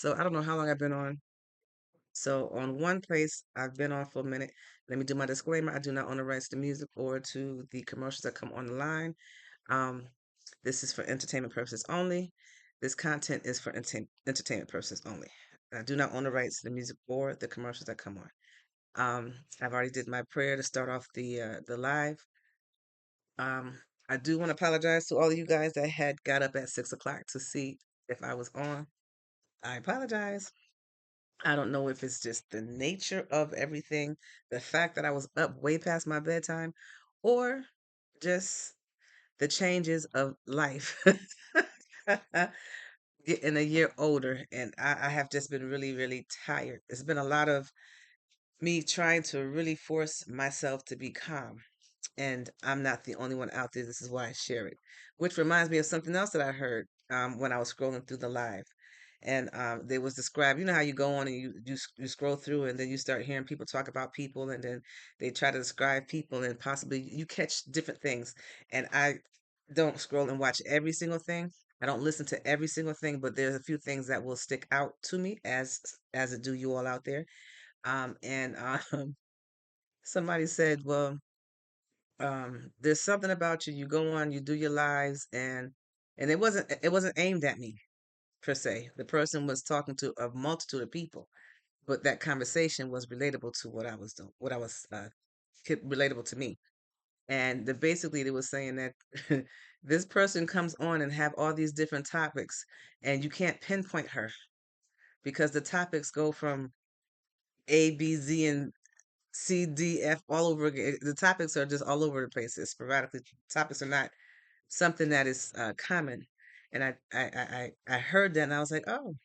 So I don't know how long I've been on. So on one place I've been on for a minute. Let me do my disclaimer. I do not own the rights to music or to the commercials that come on the line. Um, this is for entertainment purposes only. This content is for entertainment purposes only. I do not own the rights to the music or the commercials that come on. I've already did my prayer to start off the live. Um, I do want to apologize to all of you guys that had got up at 6 o'clock to see if I was on. I apologize. I don't know if it's just the nature of everything, the fact that I was up way past my bedtime, or just the changes of life. Getting a year older, and I have just been really, really tired. It's been a lot of me trying to really force myself to be calm. And I'm not the only one out there. This is why I share it. Which reminds me of something else that I heard when I was scrolling through the live. And they was described, you know how you go on and you scroll through and then you start hearing people talk about people and then they try to describe people and possibly you catch different things. And I don't scroll and watch every single thing. I don't listen to every single thing, but there's a few things that will stick out to me as it do you all out there. And somebody said, well, there's something about you. You go on, you do your lives, and it wasn't aimed at me per se. The person was talking to a multitude of people, but that conversation was relatable to what I was doing, what I was relatable to me. And basically, they were saying that this person comes on and have all these different topics, and you can't pinpoint her because the topics go from A, B, Z, and C, D, F all over again. The topics are just all over the place. It's sporadically. Topics are not something that is common. And I heard that and I was like, oh,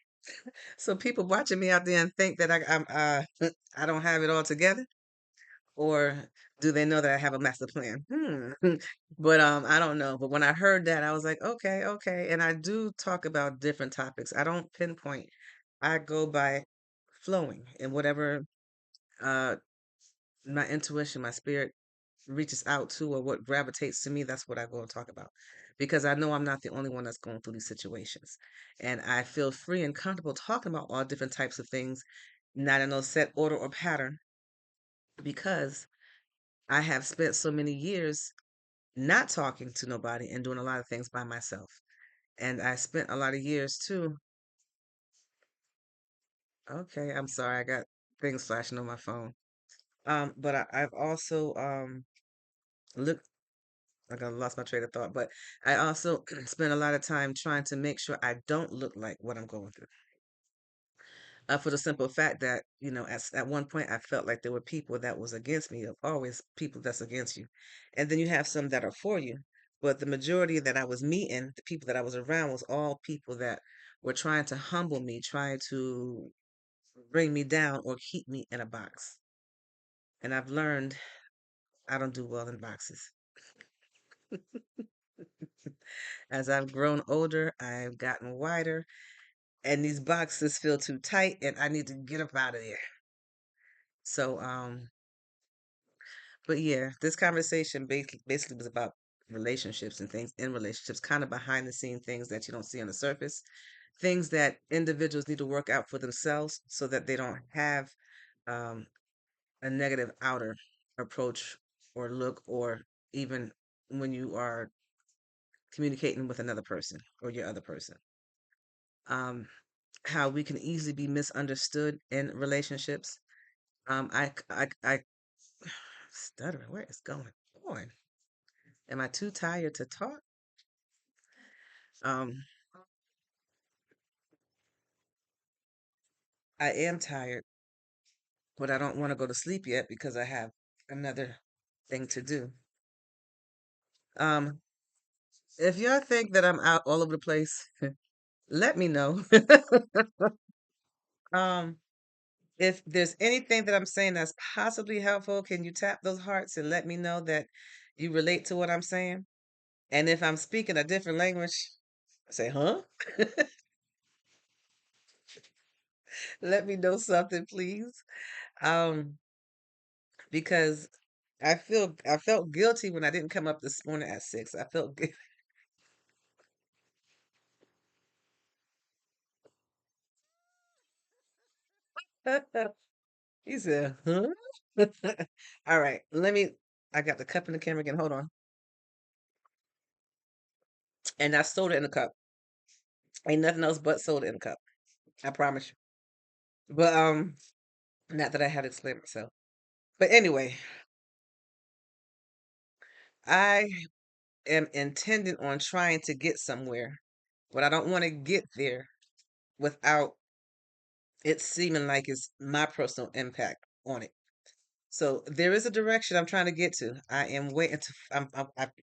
so people watching me out there and think that I'm I don't have it all together, or do they know that I have a master plan? But I don't know. But when I heard that, I was like, okay, okay. And I do talk about different topics. I don't pinpoint. I go by flowing and whatever uh my intuition, my spirit reaches out to or what gravitates to me, that's what I go and talk about. Because I know I'm not the only one that's going through these situations. And I feel free and comfortable talking about all different types of things, not in no set order or pattern, because I have spent so many years not talking to nobody and doing a lot of things by myself. And I spent a lot of years too. Okay, I'm sorry, I got things flashing on my phone. But I've also looked I got lost my train of thought, but I also spend a lot of time trying to make sure I don't look like what I'm going through. For the simple fact that, at one point I felt like there were people that was against me, always people that's against you. And then you have some that are for you. But the majority that I was meeting, the people that I was around was all people that were trying to humble me, trying to bring me down or keep me in a box. And I've learned I don't do well in boxes. As I've grown older, I've gotten wider, and these boxes feel too tight and I need to get up out of there. So but yeah, this conversation basically was about relationships and things in relationships, kind of behind the scene things that you don't see on the surface, things that individuals need to work out for themselves so that they don't have um a negative outer approach or look, or even when you are communicating with another person or your other person. Um how we can easily be misunderstood in relationships. I stuttering. Where is going on? Am I too tired to talk? Um, I am tired, but I don't want to go to sleep yet because I have another thing to do. Um, if y'all think that I'm out all over the place, let me know. um, if there's anything that I'm saying that's possibly helpful, can you tap those hearts and let me know that you relate to what I'm saying? And if I'm speaking a different language, say, huh? Let me know something, please. Um, because I felt guilty when I didn't come up this morning at 6. I felt He said, huh? All right, I got the cup in the camera again. Hold on. And that's soda in the cup. Ain't nothing else but soda in the cup. I promise you. But not that I had to explain myself. But anyway, I am intending on trying to get somewhere, but I don't want to get there without it seeming like it's my personal impact on it. So there is a direction I'm trying to get to. I am waiting to. I'm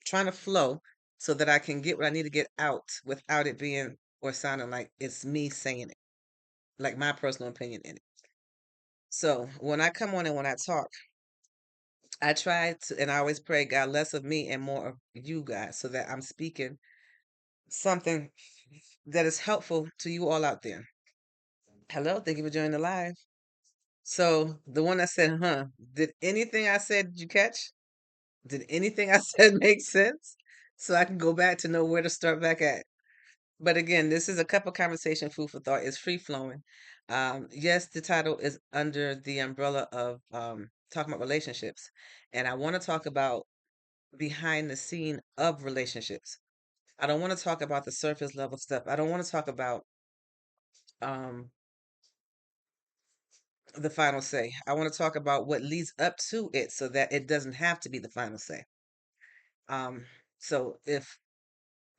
trying to flow so that I can get what I need to get out without it being or sounding like it's me saying it, like my personal opinion in it. So when I come on and when I talk, I try to, and I always pray, God, less of me and more of you guys, so that I'm speaking something that is helpful to you all out there. Hello, thank you for joining the live. So the one that said, huh, did anything I said, did you catch? Did anything I said make sense? So I can go back to know where to start back at. But again, this is a cup of conversation, food for thought. It's free flowing. Yes, the title is under the umbrella of talking about relationships. And I want to talk about behind the scene of relationships. I don't want to talk about the surface level stuff. I don't want to talk about um, the final say. I want to talk about what leads up to it so that it doesn't have to be the final say. Um, so if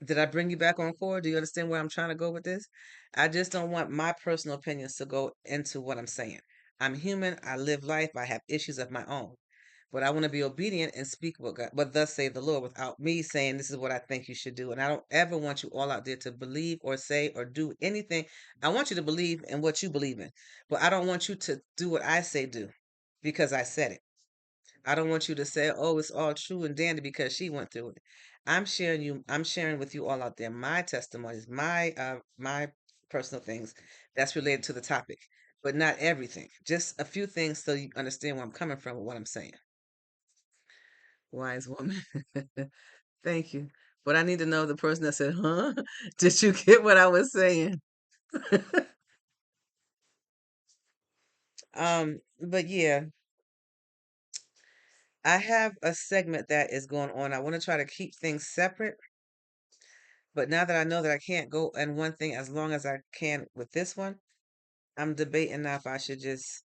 did I bring you back on board? Do you understand where I'm trying to go with this? I just don't want my personal opinions to go into what I'm saying. I'm human. I live life. I have issues of my own. But I want to be obedient and speak what God, what thus say the Lord, without me saying this is what I think you should do. And I don't ever want you all out there to believe or say or do anything. I want you to believe in what you believe in, but I don't want you to do what I say do because I said it. I don't want you to say, "Oh, it's all true and dandy because she went through it." I'm sharing with you all out there my testimonies, my personal things that's related to the topic, but not everything. Just a few things so you understand where I'm coming from with what I'm saying. Wise woman. Thank you. But I need to know the person that said, "Huh? Did you get what I was saying?" But yeah, I have a segment that is going on. I want to try to keep things separate. But now that I know that I can't go in one thing as long as I can with this one, I'm debating now if I should just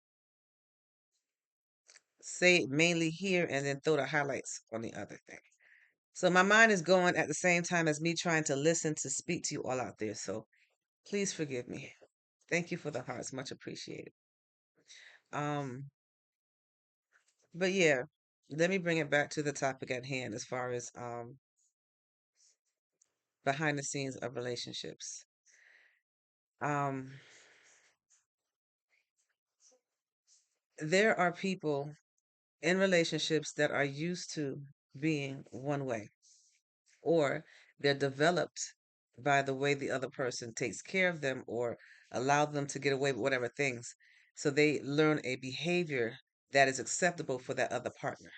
say it mainly here and then throw the highlights on the other thing. So my mind is going at the same time as me trying to listen to speak to you all out there. So please forgive me. Thank you for the hearts, much appreciated. Um, but yeah, let me bring it back to the topic at hand as far as behind the scenes of relationships. Um, there are people in relationships that are used to being one way, or they're developed by the way the other person takes care of them or allow them to get away with whatever things. So they learn a behavior that is acceptable for that other partner.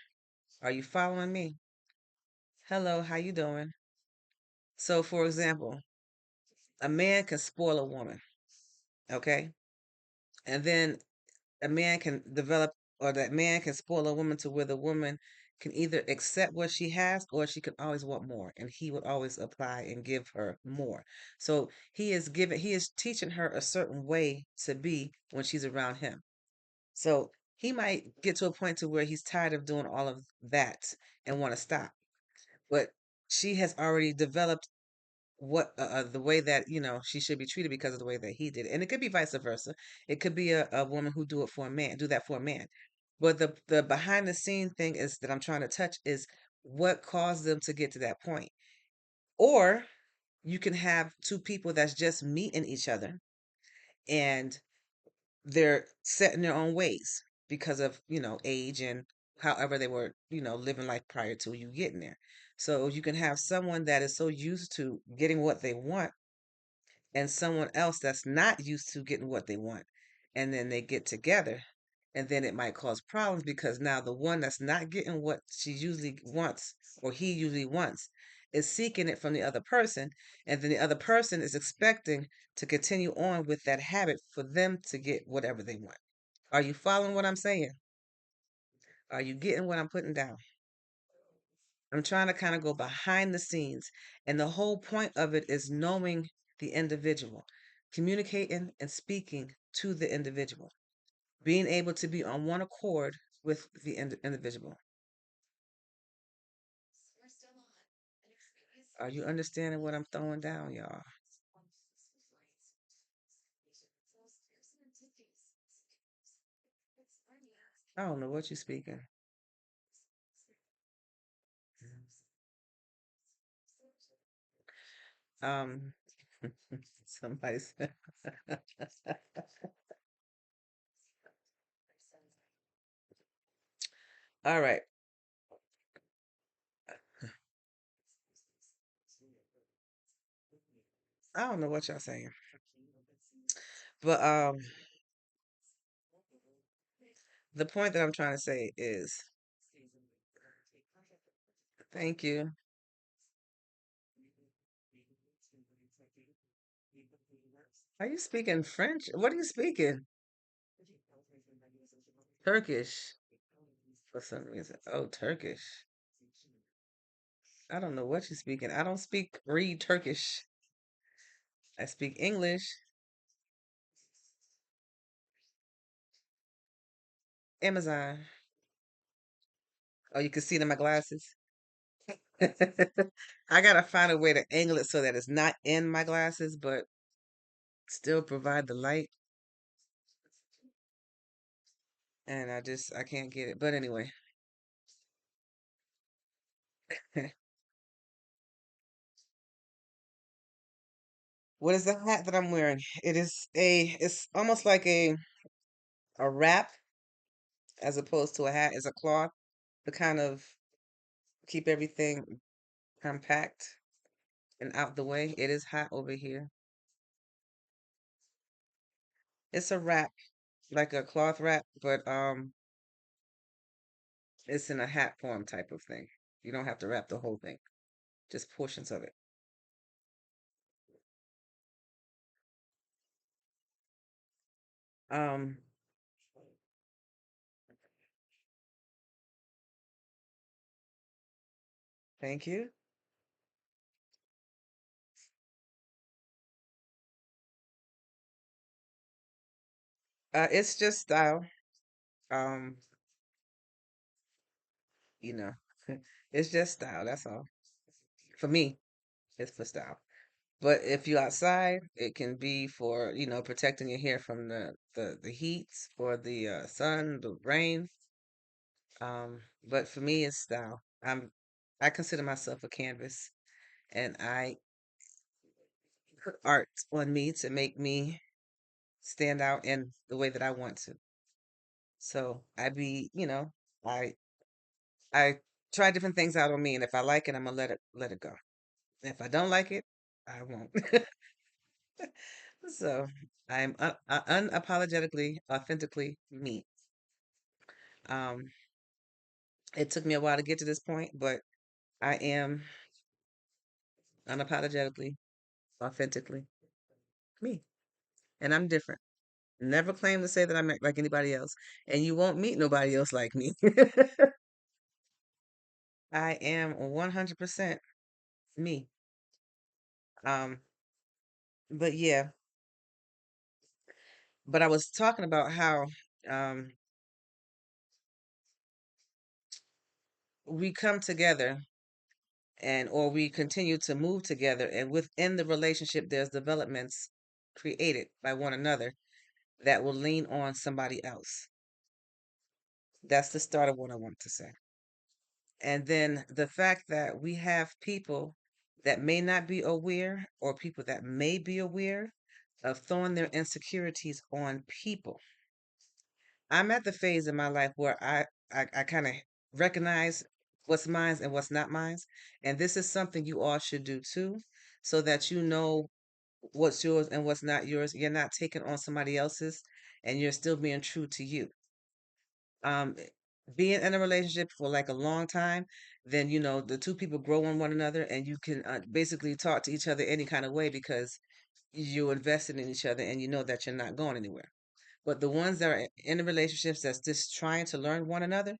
Are you following me? Hello, how you doing? So for example, a man can spoil a woman, okay? And then a man can develop, or that man can spoil a woman to where the woman can either accept what she has or she can always want more, and he would always apply and give her more. So he is teaching her a certain way to be when she's around him. So he might get to a point to where he's tired of doing all of that and want to stop, but she has already developed what the way that she should be treated because of the way that he did it. And it could be vice versa. It could be a woman who do that for a man. But the behind the scene thing is that I'm trying to touch is what caused them to get to that point. Or you can have two people that's just meeting each other and they're set in their own ways because of age and however they were living life prior to you getting there. So you can have someone that is so used to getting what they want and someone else that's not used to getting what they want, and then they get together, and then it might cause problems because now the one that's not getting what she usually wants or he usually wants is seeking it from the other person, and then the other person is expecting to continue on with that habit for them to get whatever they want. Are you following what I'm saying? Are you getting what I'm putting down? I'm trying to kind of go behind the scenes. And the whole point of it is knowing the individual, communicating and speaking to the individual, being able to be on one accord with the individual. Are you understanding what I'm throwing down, y'all? I don't know what you're speaking. Um, somebody said, all right. I don't know what y'all saying, but the point that I'm trying to say is, thank you. Are you speaking French? What are you speaking? Turkish for some reason. Oh, Turkish. I don't know what you're speaking. I don't speak read Turkish. I speak English. Amazon. Oh, you can see it in my glasses. I gotta find a way to angle it so that it's not in my glasses, but still provide the light. And I can't get it. But anyway, what is the hat that I'm wearing? It's almost like a wrap as opposed to a hat. It's a cloth to kind of keep everything compact and out the way. It is hot over here. It's a wrap, like a cloth wrap, but it's in a hat form type of thing. You don't have to wrap the whole thing, just portions of it. Um, thank you. It's just style. Um, you know, it's just style. That's all. For me, it's for style. But if you're outside, it can be for, protecting your hair from the heat or the sun, the rain. But for me, it's style. I consider myself a canvas, and I put art on me to make me stand out in the way that I want to. So I I try different things out on me, and if I like it, I'm gonna let it go. And if I don't like it, I won't. So I'm unapologetically, authentically me. Um, it took me a while to get to this point, but I am unapologetically, authentically me, and I'm different. Never claim to say that I'm not like anybody else, and you won't meet nobody else like me. I am 100% me. Um, but yeah, but I was talking about how um we come together and or we continue to move together, and within the relationship there's developments created by one another that will lean on somebody else. That's the start of what I want to say. And then the fact that we have people that may not be aware, or people that may be aware of throwing their insecurities on people. I'm at the phase in my life where I kind of recognize what's mine and what's not mine. And this is something you all should do too, so that you know what's yours and what's not yours. You're not taking on somebody else's, and you're still being true to you. Um, being in a relationship for like a long time, then the two people grow on one another, and you can basically talk to each other any kind of way because you're invested in each other, and you know that you're not going anywhere. But the ones that are in the relationships that's just trying to learn one another,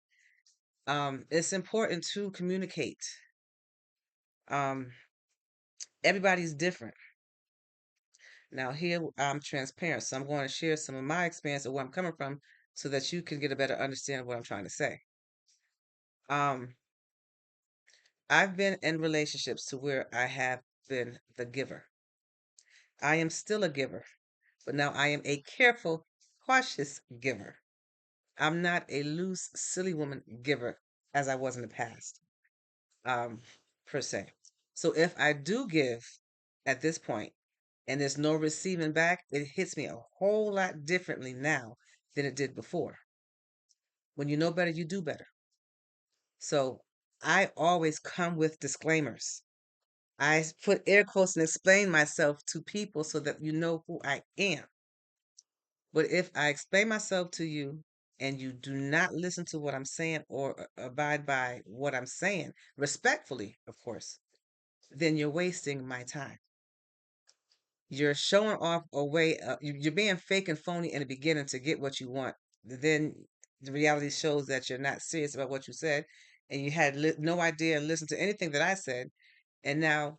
it's important to communicate. Um, Everybody's different. Now, here I'm transparent, so I'm going to share some of my experience of where I'm coming from so that you can get a better understanding of what I'm trying to say. Um, I've been in relationships to where I have been the giver. I am still a giver, but now I am a careful, cautious giver. I'm not a loose, silly woman giver as I was in the past, um, per se. So if I do give at this point and there's no receiving back, it hits me a whole lot differently now than it did before. When you know better, you do better. So I always come with disclaimers. I put air quotes and explain myself to people so that you know who I am. But if I explain myself to you and you do not listen to what I'm saying or abide by what I'm saying, respectfully, of course, then you're wasting my time. You're showing off a way, you're being fake and phony in the beginning to get what you want. Then the reality shows that you're not serious about what you said and you had no idea and listened to anything that I said. And now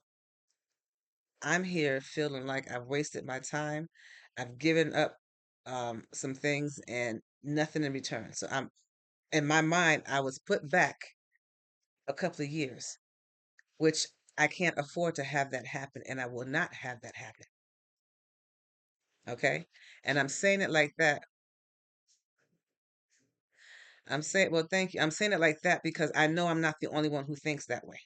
I'm here feeling like I've wasted my time. I've given up some things and nothing in return. So I'm in my mind, I was put back a couple of years, which I can't afford to have that happen, and I will not have that happen. Okay, and I'm saying it like that. I'm saying, well, thank you. I'm saying it like that because I know I'm not the only one who thinks that way.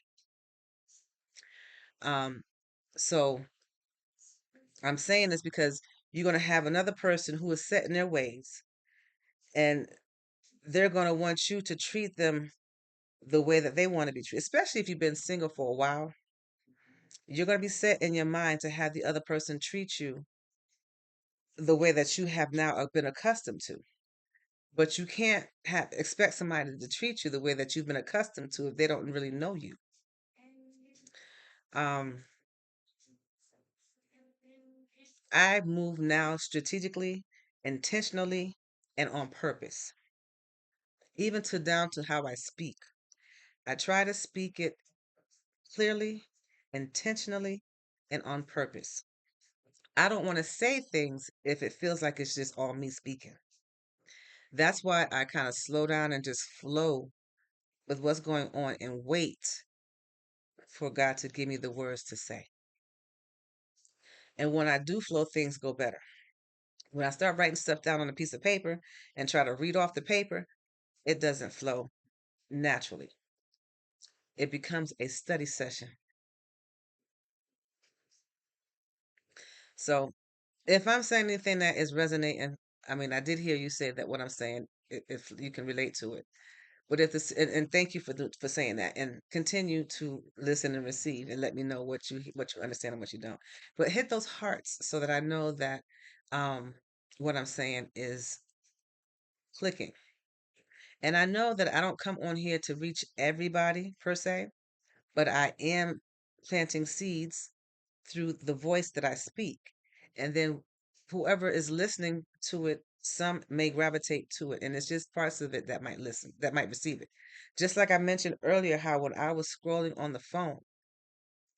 Um, so I'm saying this because you're going to have another person who is set in their ways, and they're going to want you to treat them the way that they want to be treated, especially if you've been single for a while. You're going to be set in your mind to have the other person treat you the way that you have now been accustomed to. But you can't expect somebody to treat you the way that you've been accustomed to if they don't really know you. Um, I move now strategically, intentionally, and on purpose, even to down to how I speak. I try to speak it clearly, intentionally, and on purpose. I don't want to say things if it feels like it's just all me speaking. That's why I kind of slow down and just flow with what's going on and wait for God to give me the words to say. And when I do flow, things go better. When I start writing stuff down on a piece of paper and try to read off the paper, it doesn't flow naturally. It becomes a study session. So if I'm saying anything that is resonating, I mean, I did hear you say that what I'm saying, if you can relate to it. But if this, and thank you for saying that, and continue to listen and receive, and let me know what you understand and what you don't. But hit those hearts so that I know that what I'm saying is clicking. And I know that I don't come on here to reach everybody per se, but I am planting seeds through the voice that I speak. And then whoever is listening to it, some may gravitate to it. And it's just parts of it that might listen, that might receive it. Just like I mentioned earlier, how when I was scrolling on the phone,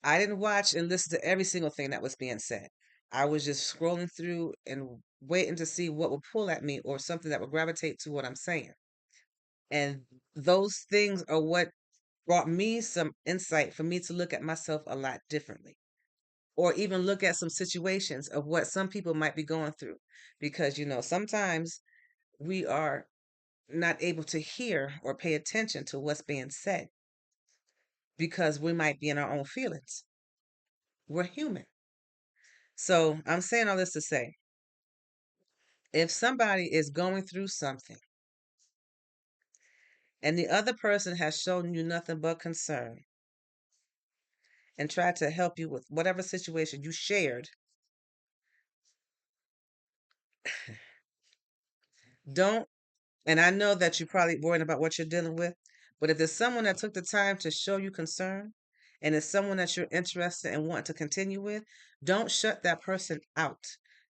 I didn't watch and listen to every single thing that was being said. I was just scrolling through and waiting to see what would pull at me or something that would gravitate to what I'm saying. And those things are what brought me some insight for me to look at myself a lot differently or even look at some situations of what some people might be going through because sometimes we are not able to hear or pay attention to what's being said because we might be in our own feelings. We're human. So I'm saying all this to say, if somebody is going through something and the other person has shown you nothing but concern and tried to help you with whatever situation you shared, don't, and I know that you're probably worrying about what you're dealing with, but if there's someone that took the time to show you concern and it's someone that you're interested and want to continue with, don't shut that person out.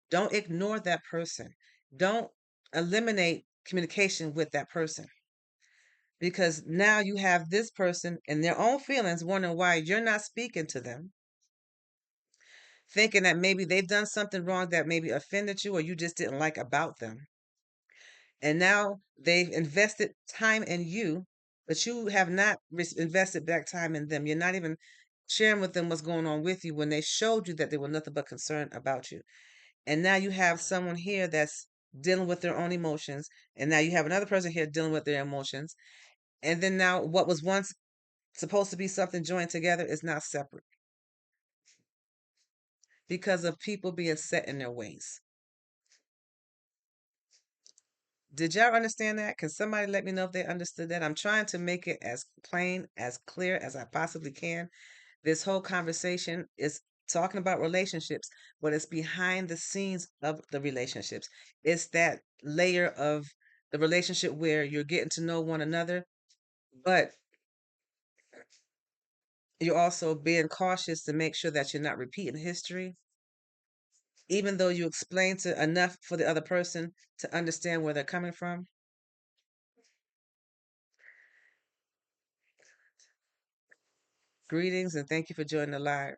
Don't ignore that person. Don't eliminate communication with that person, because now you have this person and their own feelings wondering why you're not speaking to them, thinking that maybe they've done something wrong that maybe offended you or you just didn't like about them. And now they've invested time in you, but you have not invested back time in them. You're not even sharing with them what's going on with you when they showed you that they were nothing but concerned about you. And now you have someone here that's dealing with their own emotions, and now you have another person here dealing with their emotions. And then now what was once supposed to be something joined together is now separate because of people being set in their ways. Did y'all understand that? Can somebody let me know if they understood that? I'm trying to make it as plain, as clear as I possibly can. This whole conversation is talking about relationships, but it's behind the scenes of the relationships. It's that layer of the relationship where you're getting to know one another, but you're also being cautious to make sure that you're not repeating history, even though you explain to enough for the other person to understand where they're coming from. Greetings and thank you for joining the live.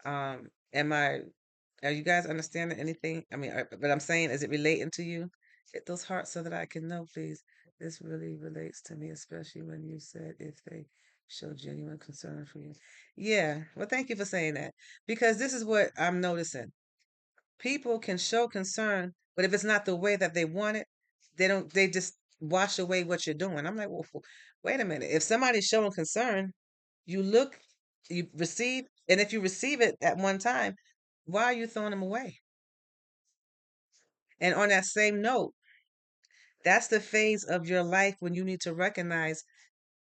Am I, are you guys understanding anything? I mean, but I'm saying, is it relating to you? Hit those hearts so that I can know, please. This really relates to me, especially when you said if they show genuine concern for you. Yeah, well, thank you for saying that because this is what I'm noticing. People can show concern, but if it's not the way that they want it, they just wash away what you're doing. I'm like, well, wait a minute. If somebody's showing concern, you look, you receive, and if you receive it at one time, why are you throwing them away? And on that same note, that's the phase of your life when you need to recognize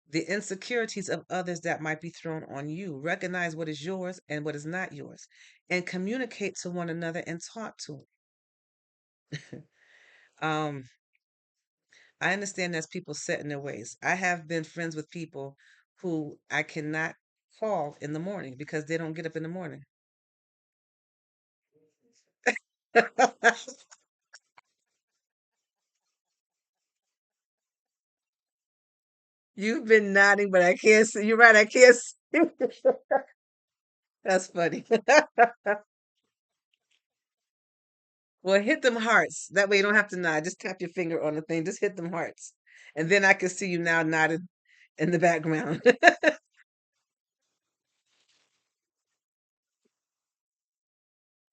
the insecurities of others that might be thrown on you. Recognize what is yours and what is not yours, and communicate to one another and talk to them. um, I understand there's people set in their ways. I have been friends with people who I cannot call in the morning because they don't get up in the morning. You've been nodding, but I can't see. You're right. I can't see. That's funny. Well, hit them hearts. That way you don't have to nod. Just tap your finger on the thing. Just hit them hearts. And then I can see you now nodding in the background.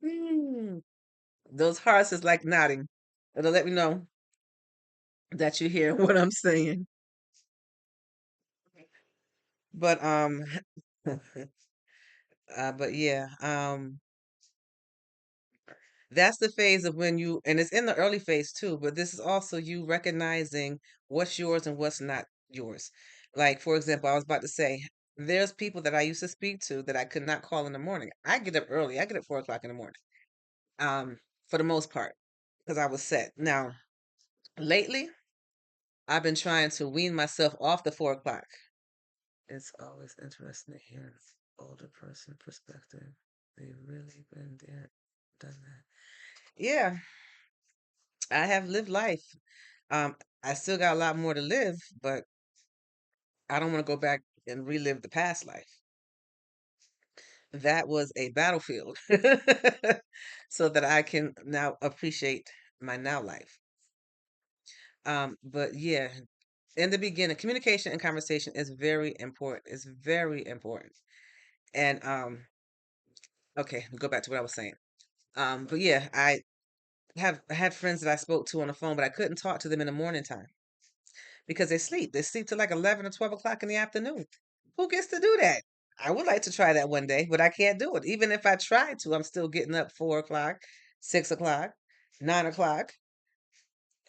Mm. Those hearts is like nodding. It'll let me know that you hear what I'm saying. But but yeah, that's the phase of when you, and it's in the early phase too, but this is also you recognizing what's yours and what's not yours. Like, for example, I was about to say, there's people that I used to speak to that I could not call in the morning. I get up early. I get up 4 o'clock in the morning, um, for the most part, because I was set. Now, lately, I've been trying to wean myself off the 4 o'clock. It's always interesting to hear older person perspective. They've really been there, done that. Yeah, I have lived life. I still got a lot more to live, but I don't want to go back and relive the past life. That was a battlefield so that I can now appreciate my now life. But yeah, in the beginning, communication and conversation is very important. It's very important. And okay, go back to what I was saying. But yeah, I had friends that I spoke to on the phone, but I couldn't talk to them in the morning time because they sleep. They sleep till like 11 or 12 o'clock in the afternoon. Who gets to do that? I would like to try that one day, but I can't do it. Even if I tried to, I'm still getting up 4 o'clock, 6 o'clock, 9 o'clock.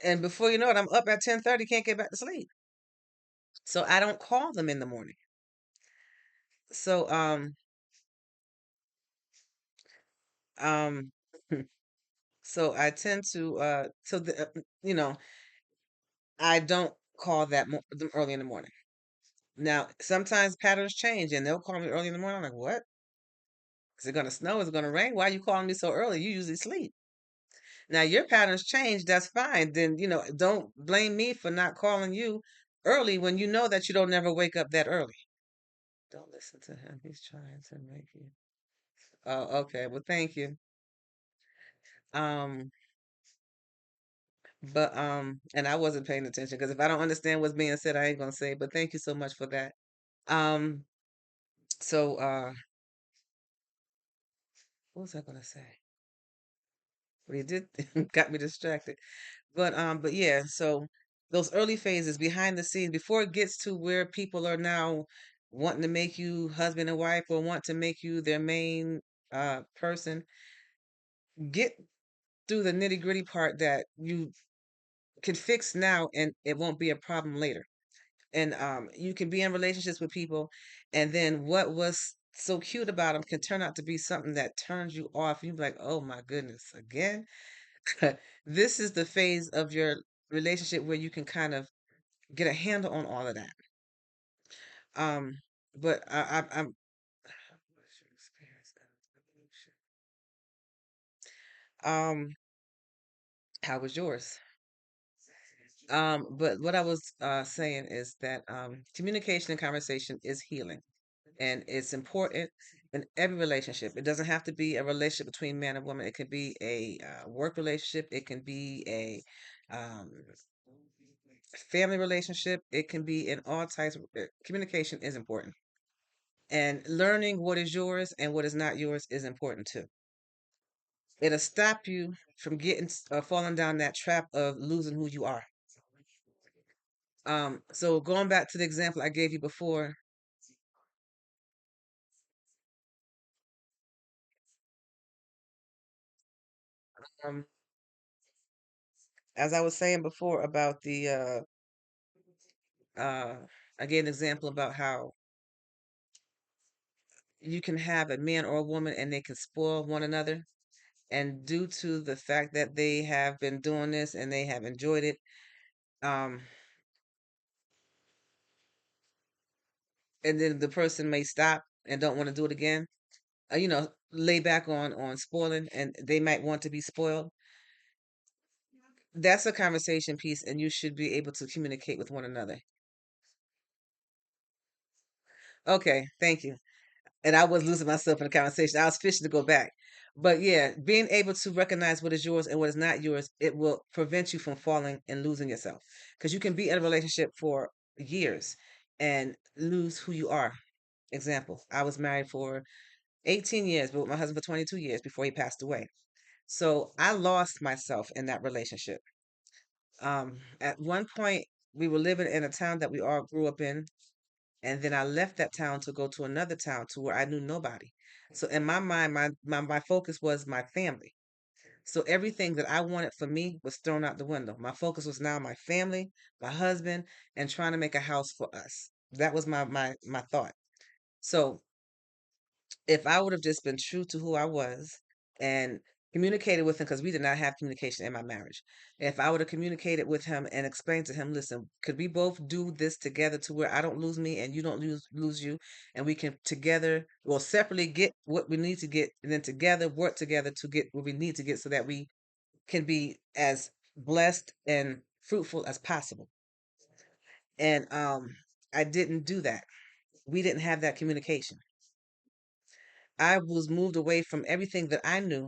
And before you know it, I'm up at 10:30, can't get back to sleep. So I don't call them in the morning. So um so I tend to you know, I don't call them early in the morning. Now, sometimes patterns change and they'll call me early in the morning. I'm like, what? Is it gonna snow? Is it gonna rain? Why are you calling me so early? You usually sleep. Now your patterns change, that's fine. Then, don't blame me for not calling you early when you know that you don't never wake up that early. Don't listen to him. He's trying to make you. Oh, okay. Well, thank you. Um, and I wasn't paying attention because if I don't understand what's being said, I ain't gonna say it, but thank you so much for that. Um, so what was I gonna say? Well, you did got me distracted. But yeah, so those early phases behind the scenes before it gets to where people are now wanting to make you husband and wife or want to make you their main person, get through the nitty-gritty part that you can fix now and it won't be a problem later. And you can be in relationships with people and then what was so cute about them can turn out to be something that turns you off. You're like, oh my goodness, again. This is the phase of your relationship where you can kind of get a handle on all of that. Um, but I'm um, how was yours? But what I was saying is that communication and conversation is healing, and it's important in every relationship. It doesn't have to be a relationship between man and woman. It can be a work relationship. It can be a family relationship. It can be in all types. Communication is important, and learning what is yours and what is not yours is important too. It'll stop you from getting falling down that trap of losing who you are. So going back to the example I gave you before, um, as I was saying before about the I gave an example about how you can have a man or a woman and they can spoil one another. And due to the fact that they have been doing this and they have enjoyed it, um, and then the person may stop and don't want to do it again, lay back on spoiling, and they might want to be spoiled. That's a conversation piece, and you should be able to communicate with one another. Okay, thank you. And I was losing myself in the conversation. I was fishing to go back. But yeah, being able to recognize what is yours and what is not yours, it will prevent you from falling and losing yourself. Because you can be in a relationship for years and lose who you are. Example, I was married for 18 years, but with my husband for 22 years before he passed away. So I lost myself in that relationship. At one point, we were living in a town that we all grew up in, and then I left that town to go to another town to where I knew nobody. So in my mind, my focus was my family. So everything that I wanted for me was thrown out the window. My focus was now my family, my husband, and trying to make a house for us. That was my thought. So if I would have just been true to who I was and communicated with him, because we did not have communication in my marriage. If I would have communicated with him and explained to him, listen, could we both do this together to where I don't lose me and you don't lose you, and we can together, well, separately get what we need to get, and then together work together to get what we need to get, so that we can be as blessed and fruitful as possible. And I didn't do that. We didn't have that communication. I was moved away from everything that I knew.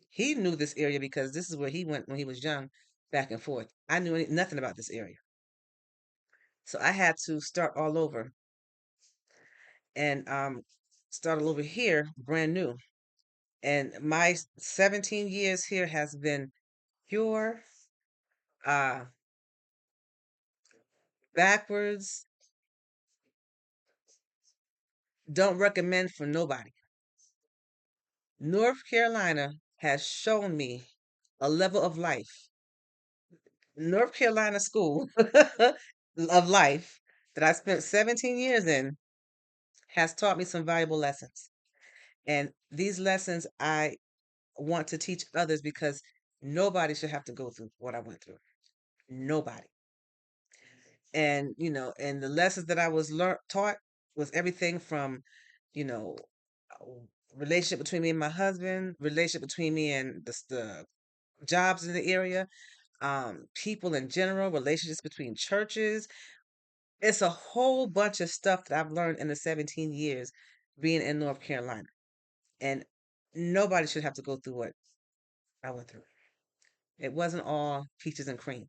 He knew this area because this is where he went when he was young, back and forth. I knew nothing about this area. So I had to start all over and start all over here, brand new. And my 17 years here has been pure, uh, backwards, don't recommend for nobody. North Carolina has shown me a level of life. North Carolina school of life that I spent 17 years in has taught me some valuable lessons. And these lessons I want to teach others because nobody should have to go through what I went through. Nobody. And, and the lessons that I was taught was everything from, you know, uh, relationship between me and my husband, relationship between me and the jobs in the area, people in general, relationships between churches. It's a whole bunch of stuff that I've learned in the 17 years being in North Carolina. And nobody should have to go through what I went through. It wasn't all peaches and cream.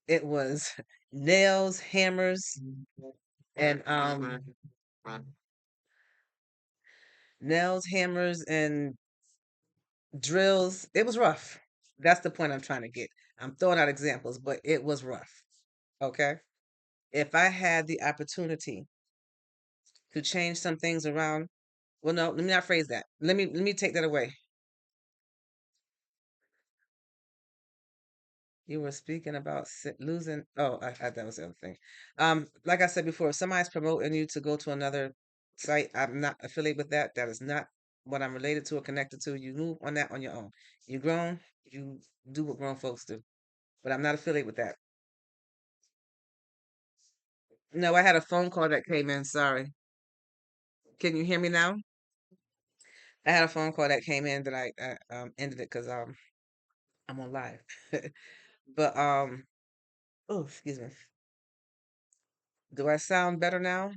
It was nails, hammers, and nails, hammers, and drills. It was rough. That's the point I'm trying to get. I'm throwing out examples, but it was rough. Okay. If I had the opportunity to change some things around, well, no, let me not phrase that. Let me take that away. You were speaking about losing. Oh, that was the other thing. Like I said before, if somebody's promoting you to go to another site, I'm not affiliated with that. That is not what I'm related to or connected to. You move on that on your own. You grown. You do what grown folks do. But I'm not affiliated with that. No, I had a phone call that came in. Sorry. Can you hear me now? I had a phone call that came in that I ended it because I'm on live. But oh, excuse me. Do I sound better now?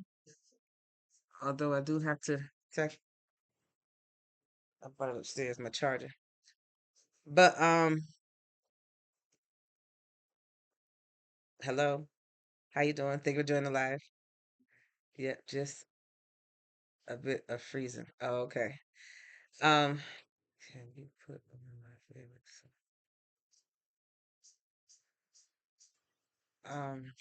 Although I do have to check. I brought it upstairs, my charger. But hello. How you doing? Think we're doing the live? Yep, just a bit of freezing. Oh, okay. Um, can you put one of my favorites? Um,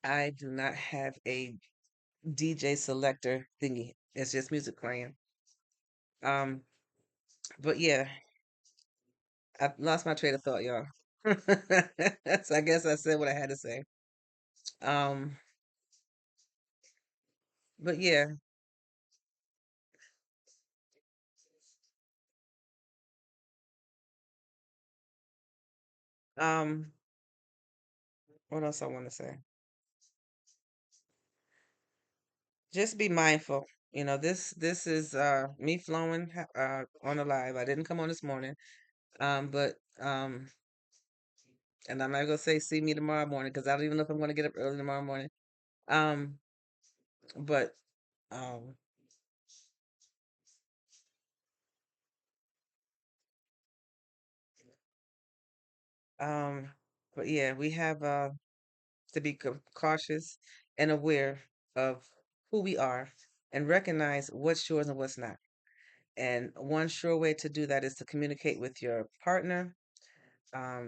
I do not have a DJ selector thingy. It's just music playing. Um, but yeah, I lost my train of thought, y'all. So I guess I said what I had to say. Um, but yeah, um, what else I want to say? Just be mindful. This is me flowing on a live. I didn't come on this morning. But and I'm not gonna say see me tomorrow morning because I don't even know if I'm gonna get up early tomorrow morning. Um, but um um but yeah, we have to be cautious and aware of who we are and recognize what's yours and what's not. And one sure way to do that is to communicate with your partner,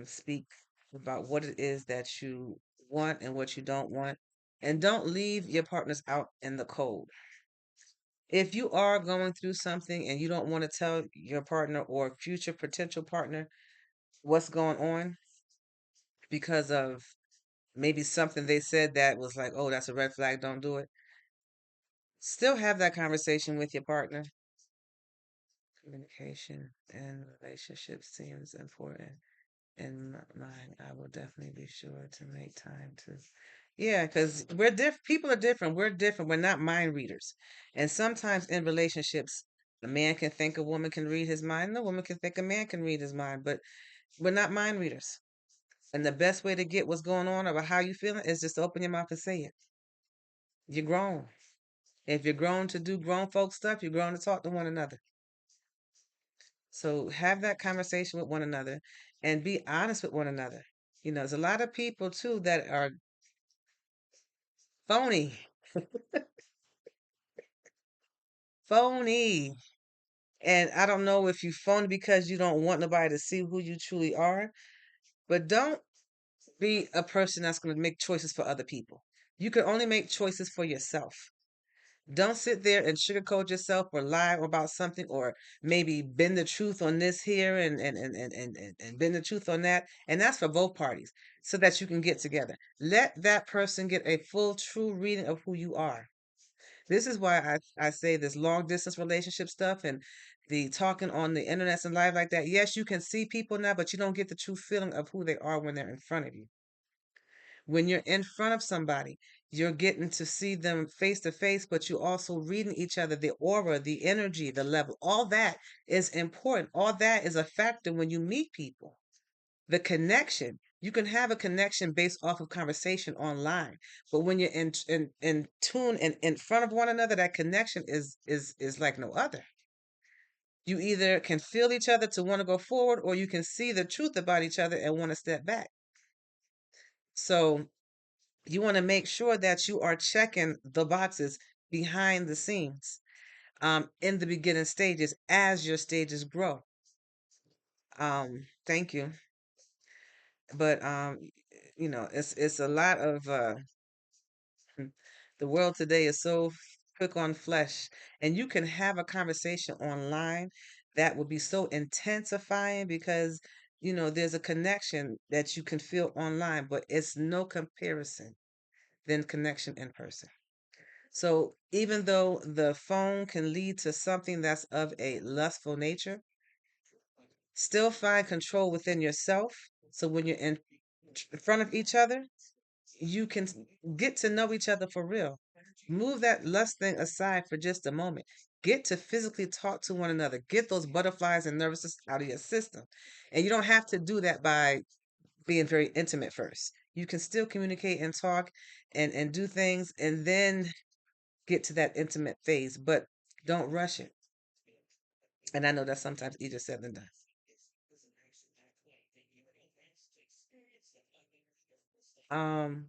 speak about what it is that you want and what you don't want, and don't leave your partners out in the cold. If you are going through something and you don't want to tell your partner or future potential partner what's going on because of maybe something they said that was like, oh, that's a red flag, don't do it, still have that conversation with your partner. Communication and relationships seems important. In mine, I will definitely be sure to make time to. Yeah, because we're different. People are different. We're different. We're not mind readers. And sometimes in relationships, a man can think a woman can read his mind, and a woman can think a man can read his mind, but we're not mind readers. And the best way to get what's going on or how you feeling is just open your mouth and say it. You're grown. If you're grown to do grown folk stuff, you're grown to talk to one another. So have that conversation with one another and be honest with one another. There's a lot of people too that are phony, phony. And I don't know if you phony because you don't want nobody to see who you truly are, but don't be a person that's going to make choices for other people. You can only make choices for yourself. Don't sit there and sugarcoat yourself or lie about something or maybe bend the truth on this here and bend the truth on that. And that's for both parties so that you can get together. Let that person get a full, true reading of who you are. This is why I say this long distance relationship stuff and the talking on the internet and live like that. Yes, you can see people now, but you don't get the true feeling of who they are when they're in front of you. When you're in front of somebody, You're getting to see them face to face, but you also reading each other, the aura, the energy, the level. All that is important. All that is a factor when you meet people. The connection. You can have a connection based off of conversation online, but when you're in tune and in front of one another, that connection is like no other. You either can feel each other to want to go forward, or you can see the truth about each other and want to step back. So you want to make sure that you are checking the boxes behind the scenes, in the beginning stages as your stages grow. Thank you. But it's a lot of the world today is so quick on flesh, and you can have a conversation online that will be so intensifying because there's a connection that you can feel online, but it's no comparison than connection in person. So even though the phone can lead to something that's of a lustful nature, still find control within yourself. So when you're in front of each other, you can get to know each other for real. Move that lust thing aside for just a moment. Get to physically talk to one another. Get those butterflies and nervousness out of your system. And you don't have to do that by being very intimate first. You can still communicate and talk and do things and then get to that intimate phase, but don't rush it. And I know that's sometimes easier said than done. Um,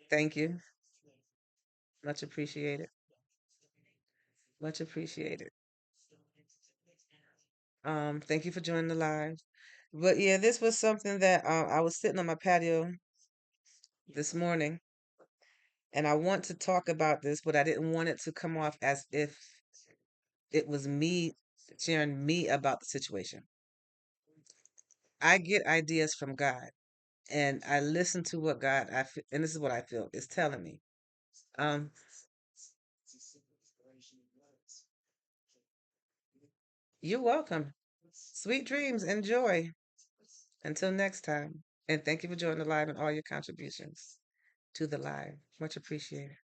Thank you. Much appreciated. Much appreciated. Thank you for joining the live. But yeah, this was something that I was sitting on my patio this morning, and I want to talk about this, but I didn't want it to come off as if it was me sharing me about the situation. I get ideas from God, and I listen to what God and this is what I feel is telling me. Um, you're welcome. Sweet dreams. Enjoy. Until next time. And thank you for joining the live and all your contributions to the live. Much appreciated.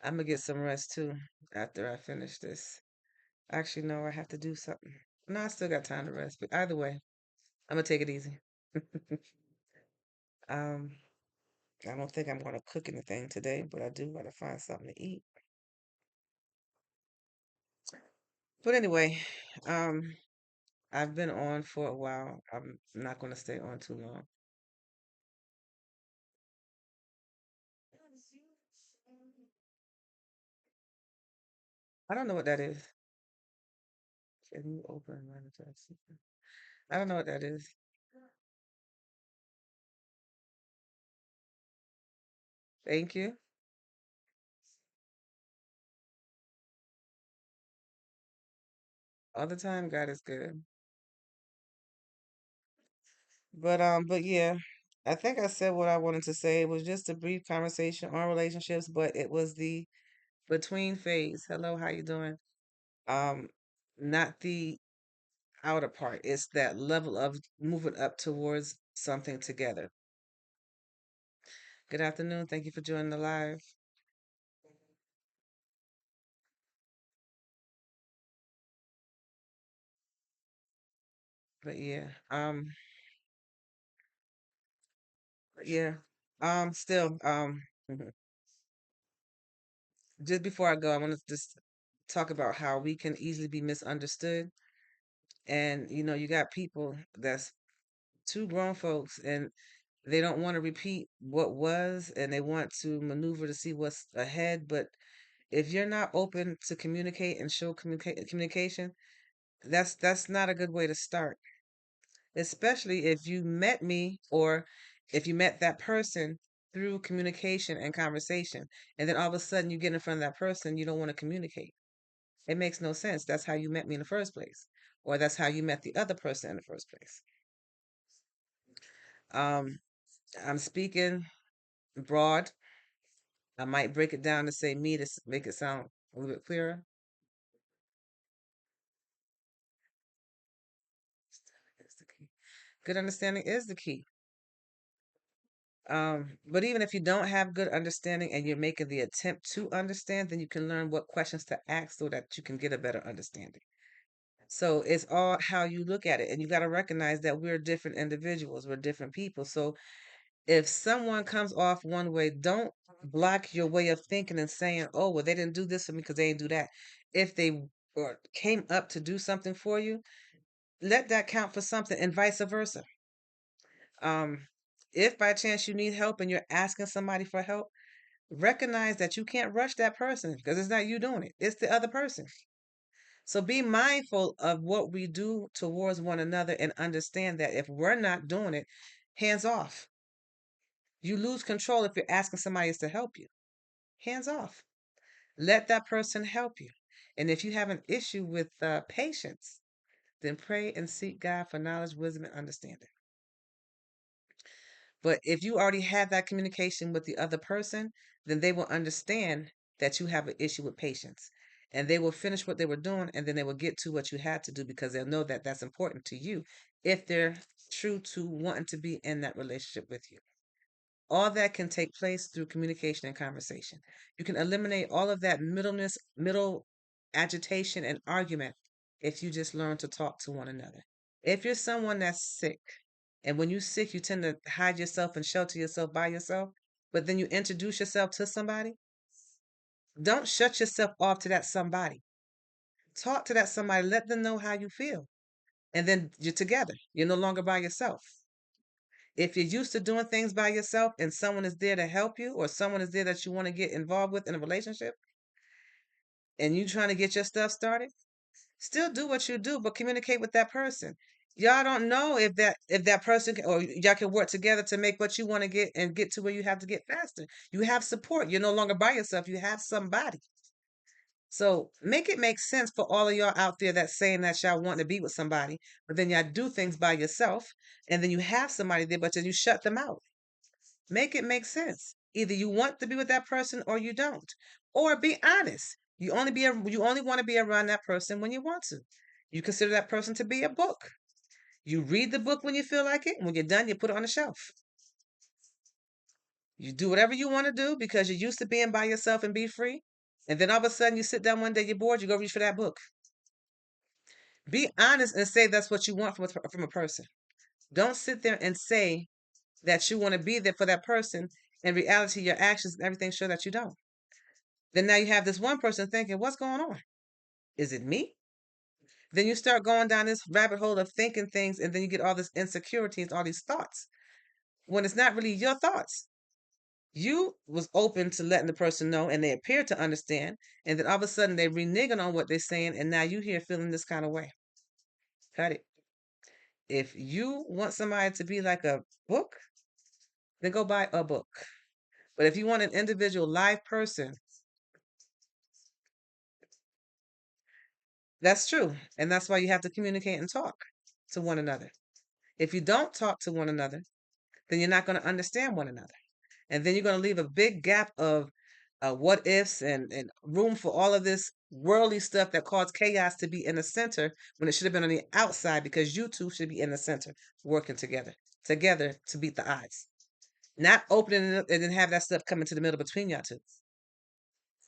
I'm gonna get some rest too after I finish this. Actually, no, I have to do something. No, I still got time to rest. But either way, I'm gonna take it easy. um, I don't think I'm gonna cook anything today, but I do gotta find something to eat. But anyway, um, I've been on for a while. I'm not gonna stay on too long. I don't know what that is. Can you open manifest? I don't know what that is. Thank you. All the time, God is good. But yeah, I think I said what I wanted to say. It was just a brief conversation on relationships, but it was the between phase. Hello, how you doing? Um, Not the outer part. It's that level of moving up towards something together. Good afternoon. Thank you for joining the live. But yeah, yeah, still, just before I go, I want to just talk about how we can easily be misunderstood. And you got people that's two grown folks and they don't want to repeat what was and they want to maneuver to see what's ahead. But if you're not open to communicate and show communication, that's not a good way to start, especially if you met me or if you met that person through communication and conversation, and then all of a sudden you get in front of that person, you don't want to communicate. It makes no sense. That's how you met me in the first place, or that's how you met the other person in the first place. um I'm speaking broad. I might break it down to say me to make it sound a little bit clearer. Is the key. Good understanding is the key. But even if you don't have good understanding and you're making the attempt to understand, then you can learn what questions to ask so that you can get a better understanding. So it's all how you look at it. And you got to recognize that we're different individuals, we're different people. So if someone comes off one way, don't block your way of thinking and saying, oh, well, they didn't do this for me because they didn't do that. If they or came up to do something for you, let that count for something and vice versa. Um, if by chance you need help and you're asking somebody for help, recognize that you can't rush that person because it's not you doing it, it's the other person. So be mindful of what we do towards one another and understand that if we're not doing it, hands off. You lose control if you're asking somebody else to help you. Hands off. Let that person help you. And if you have an issue with patience, then pray and seek God for knowledge, wisdom, and understanding. But if you already have that communication with the other person, then they will understand that you have an issue with patience. And they will finish what they were doing and then they will get to what you had to do because they'll know that that's important to you if they're true to wanting to be in that relationship with you. All that can take place through communication and conversation. You can eliminate all of that middle agitation and argument if you just learn to talk to one another. If you're someone that's sick, and when you're sick, you tend to hide yourself and shelter yourself by yourself, but then you introduce yourself to somebody, don't shut yourself off to that somebody. Talk to that somebody, let them know how you feel. And then you're together. You're no longer by yourself. If you're used to doing things by yourself and someone is there to help you or someone is there that you want to get involved with in a relationship and you trying to get your stuff started, still do what you do, but communicate with that person. Y'all don't know if that person can, or y'all can work together to make what you want to get and get to where you have to get faster. You have support. You're no longer by yourself. You have somebody. So make it make sense for all of y'all out there that's saying that y'all want to be with somebody, but then y'all do things by yourself, and then you have somebody there, but then you shut them out. Make it make sense. Either you want to be with that person or you don't. Or be honest. You only want to be around that person when you want to. You consider that person to be a book. You read the book when you feel like it. When you're done, you put it on the shelf. You do whatever you want to do because you're used to being by yourself and be free. And then all of a sudden you sit down one day, you're bored, you go reach for that book. Be honest and say that's what you want from a person. Don't sit there and say that you want to be there for that person. In reality, your actions and everything show that you don't. Then now you have this one person thinking, what's going on? Is it me? Then you start going down this rabbit hole of thinking things, and then you get all this insecurities, all these thoughts, when it's not really your thoughts. You was open to letting the person know, and they appear to understand, and then all of a sudden they reneging on what they're saying, and now you here feeling this kind of way. Cut it. If you want somebody to be like a book, then go buy a book. But if you want an individual live person, that's true. And that's why you have to communicate and talk to one another. If you don't talk to one another, then you're not going to understand one another. And then you're going to leave a big gap of what ifs and room for all of this worldly stuff that caused chaos to be in the center when it should have been on the outside because you two should be in the center working together to beat the odds. Not opening it up and then have that stuff come into the middle between y'all two.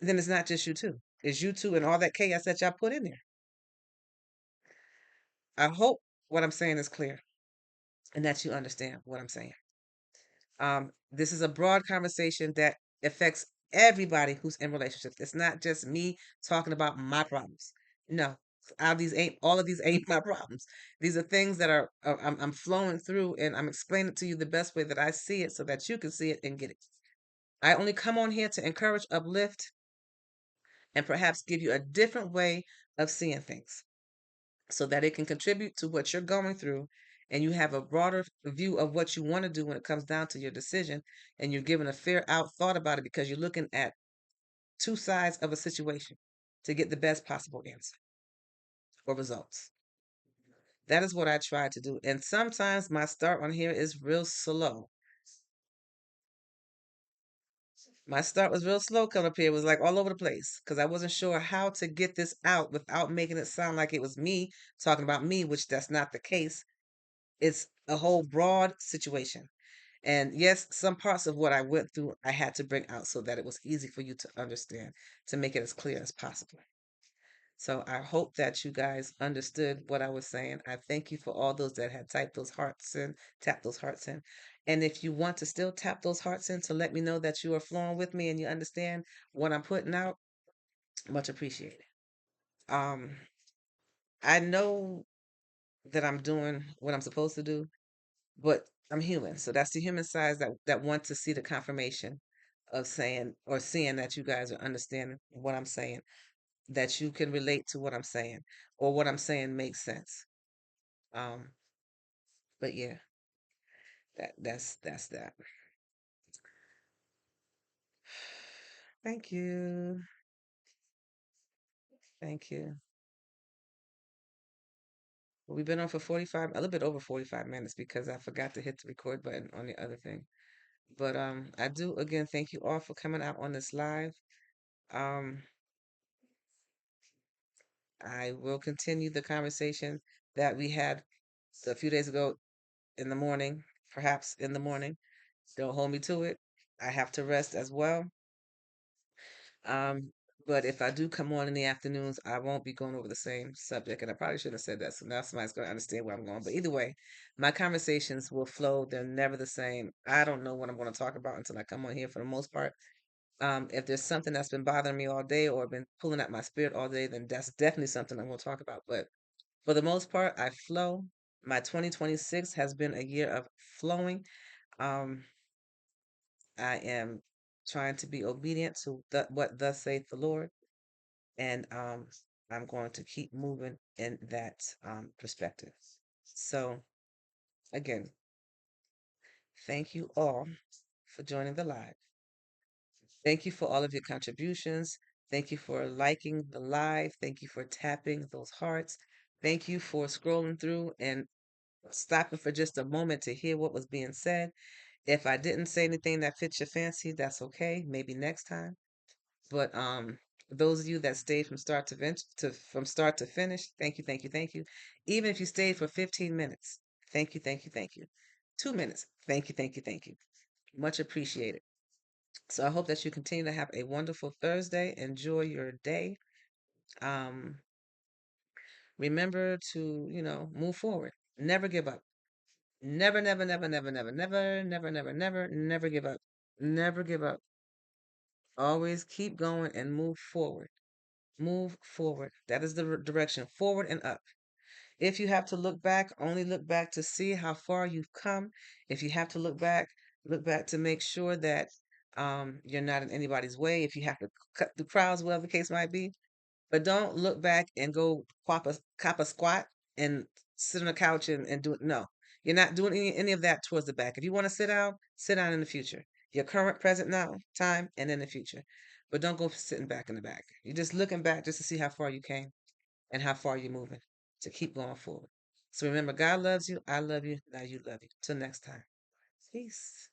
Then it's not just you two. It's you two and all that chaos that y'all put in there. I hope what I'm saying is clear and that you understand what I'm saying. This is a broad conversation that affects everybody who's in relationships. It's not just me talking about my problems. No, all of these ain't my problems. These are things that I'm flowing through, and I'm explaining to you the best way that I see it, so that you can see it and get it. I only come on here to encourage, uplift, and perhaps give you a different way of seeing things, so that it can contribute to what you're going through and you have a broader view of what you want to do when it comes down to your decision, and you're giving a fair out thought about it because you're looking at two sides of a situation to get the best possible answer or results. That is what I try to do. And sometimes my start on here is real slow. My start was real slow coming up here. It was like all over the place because I wasn't sure how to get this out without making it sound like it was me talking about me, which that's not the case. It's a whole broad situation. And yes, some parts of what I went through, I had to bring out so that it was easy for you to understand, to make it as clear as possible. So I hope that you guys understood what I was saying. I thank you for all those that had typed those hearts in, tap those hearts in. And if you want to still tap those hearts in to let me know that you are flowing with me and you understand what I'm putting out, much appreciated. Um, I know that I'm doing what I'm supposed to do, but I'm human. So that's the human side that want to see the confirmation of saying or seeing that you guys are understanding what I'm saying, that you can relate to what I'm saying, or what I'm saying makes sense. Um, but yeah, that's that. Thank you. Thank you. Well, we've been on for 45, a little bit over 45 minutes because I forgot to hit the record button on the other thing. But I do again thank you all for coming out on this live. Um, I will continue the conversation that we had a few days ago in the morning, perhaps in the morning. Don't hold me to it. I have to rest as well. Um, but if I do come on in the afternoons, I won't be going over the same subject. And I probably shouldn't have said that. So now somebody's going to understand where I'm going. But either way, my conversations will flow. They're never the same. I don't know what I'm going to talk about until I come on here for the most part. If there's something that's been bothering me all day or been pulling at my spirit all day, then that's definitely something I'm going to talk about. But for the most part, I flow. My 2026 has been a year of flowing. Um, I am trying to be obedient to what thus saith the Lord, and I'm going to keep moving in that perspective. So, again, thank you all for joining the live. Thank you for all of your contributions. Thank you for liking the live. Thank you for tapping those hearts. Thank you for scrolling through and stopping for just a moment to hear what was being said. If I didn't say anything that fits your fancy, that's okay. Maybe next time. But those of you that stayed from start to finish, thank you, thank you, thank you. Even if you stayed for 15 minutes, thank you, thank you, thank you. 2 minutes, thank you, thank you, thank you. Much appreciated. So I hope that you continue to have a wonderful Thursday. Enjoy your day. Um, remember to, move forward. Never give up. Never, never, never, never, never, never, never, never, never, never give up. Never give up. Always keep going and move forward. Move forward. That is the direction, forward and up. If you have to look back, only look back to see how far you've come. If you have to look back to make sure that you're not in anybody's way. If you have to cut the crowds, whatever the case might be, but don't look back and go cop a squat and sit on the couch and do it. No, you're not doing any of that towards the back. If you want to sit down in the future. Your current, present now, time, and in the future. But don't go sitting back in the back. You're just looking back just to see how far you came and how far you're moving to keep going forward. So remember, God loves you. I love you. Now you love you. Till next time. Peace.